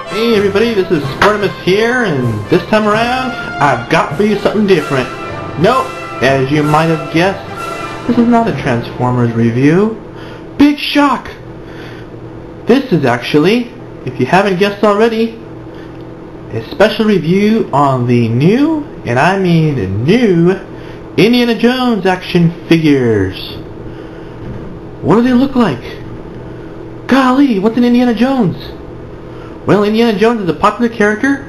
Hey everybody, this is Sportimus here, and this time around, I've got for you something different. Nope, as you might have guessed, this is not a Transformers review. Big shock! This is actually, if you haven't guessed already, a special review on the new, and I mean new, Indiana Jones action figures. What do they look like? Golly, what's an Indiana Jones? Well, Indiana Jones is a popular character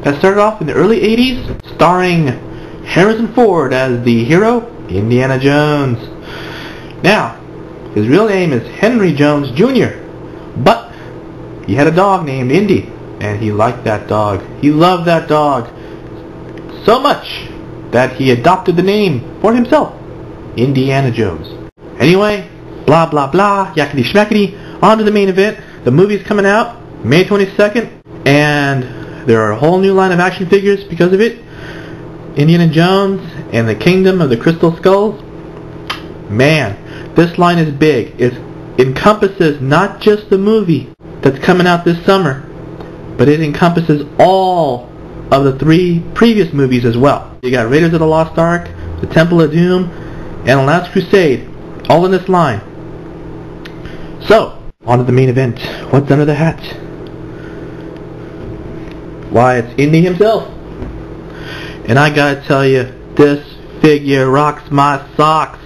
that started off in the early 80s, starring Harrison Ford as the hero, Indiana Jones. Now, his real name is Henry Jones Jr., but he had a dog named Indy, and he liked that dog. He loved that dog so much that he adopted the name for himself, Indiana Jones. Anyway, blah blah blah, yakety schmackety, on to the main event. The movie's coming out May 22nd, and there are a whole new line of action figures because of it. Indiana Jones and the Kingdom of the Crystal Skulls. Man, this line is big. It encompasses not just the movie that's coming out this summer, but it encompasses all of the 3 previous movies as well. You got Raiders of the Lost Ark, The Temple of Doom, and The Last Crusade, all in this line. So, on to the main event. What's under the hat? Why, it's Indy himself. And I gotta tell you, this figure rocks my socks.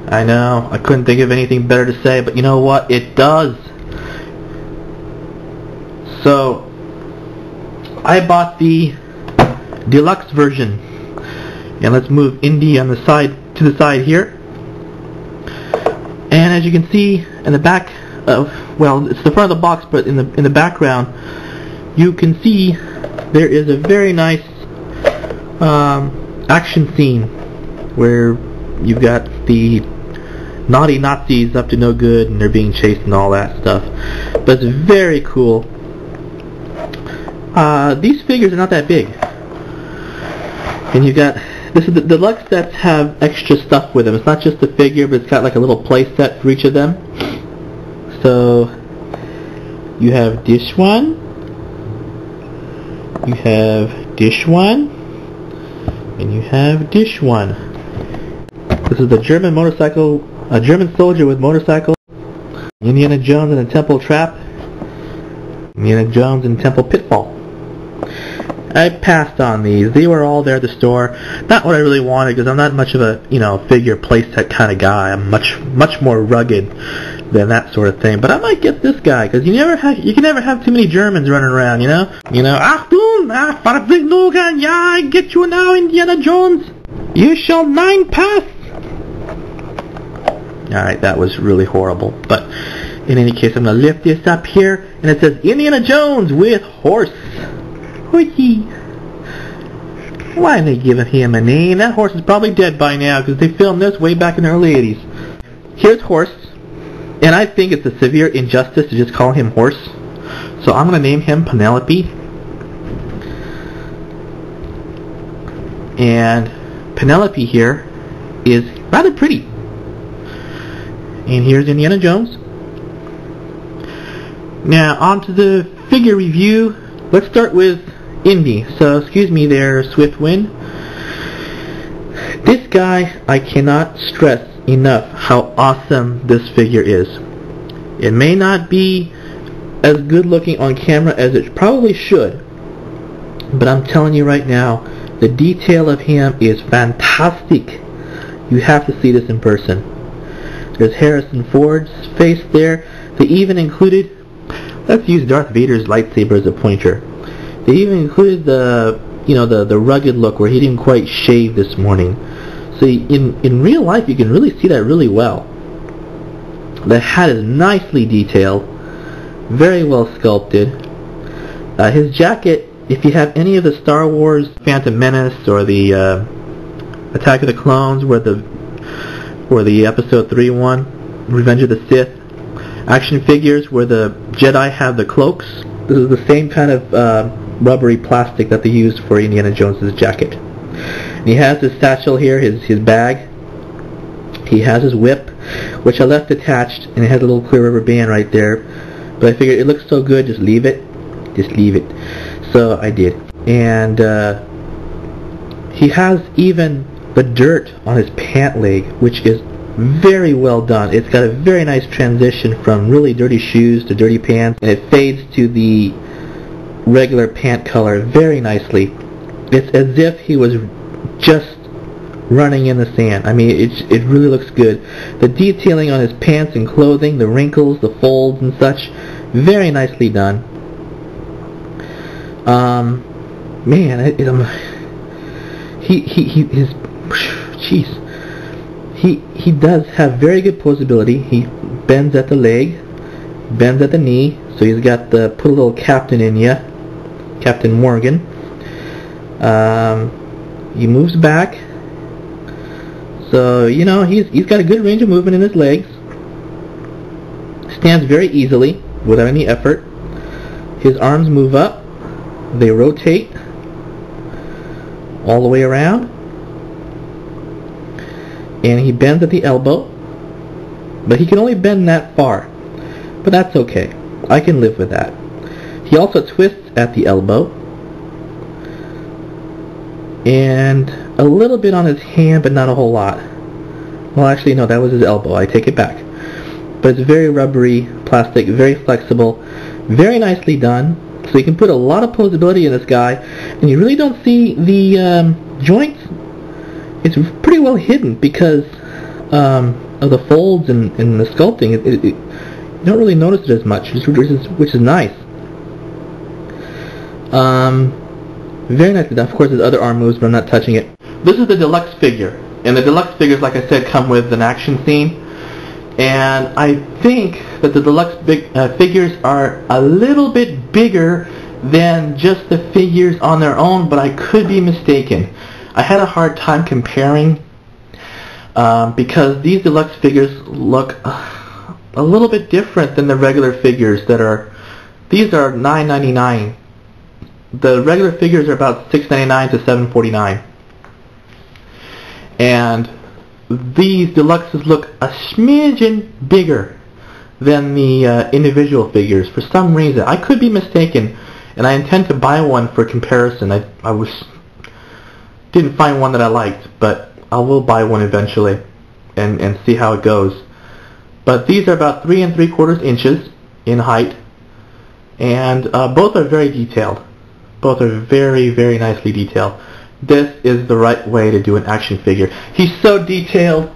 I know, I couldn't think of anything better to say, but you know what? It does. So, I bought the deluxe version. And let's move Indy on the side to the side here. And as you can see in the back of, well, it's the front of the box, but in the background, you can see there is a very nice action scene where you've got the naughty Nazis up to no good and they're being chased and all that stuff. But it's very cool. These figures are not that big, and you've got, this is the deluxe sets have extra stuff with them. It's not just the figure, but it's got like a little play set for each of them. So you have this one, you have this one, and you have this one. This is the German motorcycle, a German soldier with motorcycle, Indiana Jones in a temple trap, Indiana Jones in Temple Pitfall. I passed on these. They were all there at the store. Not what I really wanted, because I'm not much of a, figure playset kind of guy. I'm much more rugged than that sort of thing. But I might get this guy, because you can never have too many Germans running around, Achtung, Fahrzeugnogan, ja, I get you now, Indiana Jones. You shall 9 pass. Alright, that was really horrible. But in any case, I'm going to lift this up here, and it says Indiana Jones with horse. Hoity. Why are they giving him a name? That horse is probably dead by now, because they filmed this way back in the early 80s. Here's Horse, and I think it's a severe injustice to just call him Horse, so I'm going to name him Penelope. And Penelope here is rather pretty. And here's Indiana Jones. Now, on to the figure review. Let's start with Indy. So, excuse me there, Swift Wind. This guy, I cannot stress enough how awesome this figure is. It may not be as good looking on camera as it probably should, but I'm telling you right now, the detail of him is fantastic. You have to see this in person. There's Harrison Ford's face there. They even included, let's use Darth Vader's lightsaber as a pointer. They even included the rugged look where he didn't quite shave this morning. So in real life, you can really see that really well. The hat is nicely detailed, very well sculpted. His jacket, if you have any of the Star Wars Phantom Menace or the Attack of the Clones, or the Episode 3 one, Revenge of the Sith action figures where the Jedi have the cloaks, this is the same kind of rubbery plastic that they used for Indiana Jones' jacket. And he has his satchel here, his bag. He has his whip, which I left attached, and it has a little clear rubber band right there. But I figured it looks so good, just leave it. Just leave it. So I did. And he has even the dirt on his pant leg, which is very well done. It's got a very nice transition from really dirty shoes to dirty pants, and it fades to the regular pant color very nicely. It's as if he was just running in the sand. I mean, it really looks good. The detailing on his pants and clothing, the wrinkles, the folds and such, very nicely done. Man, he does have very good posability. He bends at the leg, bends at the knee, so he's got the put a little captain in ya, Captain Morgan. He moves back, so you know he's got a good range of movement in his legs. Stands very easily without any effort. His arms move up, they rotate all the way around, and he bends at the elbow, but he can only bend that far, but that's okay. I can live with that. He also twists at the elbow, and a little bit on his hand, but not a whole lot. Well, actually, no, that was his elbow. I take it back. But it's very rubbery plastic, very flexible, very nicely done. So you can put a lot of posability in this guy, and you really don't see the joints. It's pretty well hidden because of the folds and the sculpting. You don't really notice it as much, which is nice. Very nicely done. Of course, there's other arm moves, but I'm not touching it. This is the Deluxe Figure, and the Deluxe Figures, like I said, come with an action scene. And I think that the Deluxe Figures are a little bit bigger than just the figures on their own, but I could be mistaken. I had a hard time comparing because these Deluxe Figures look a little bit different than the regular figures that are. These are $9.99. The regular figures are about $6.99 to $7.49, and these deluxes look a smidgen bigger than the individual figures for some reason. I could be mistaken, and I intend to buy one for comparison. I didn't find one that I liked, but I will buy one eventually and see how it goes. But these are about 3 3/4 inches in height, and both are very detailed. Both are very, very nicely detailed. This is the right way to do an action figure. He's so detailed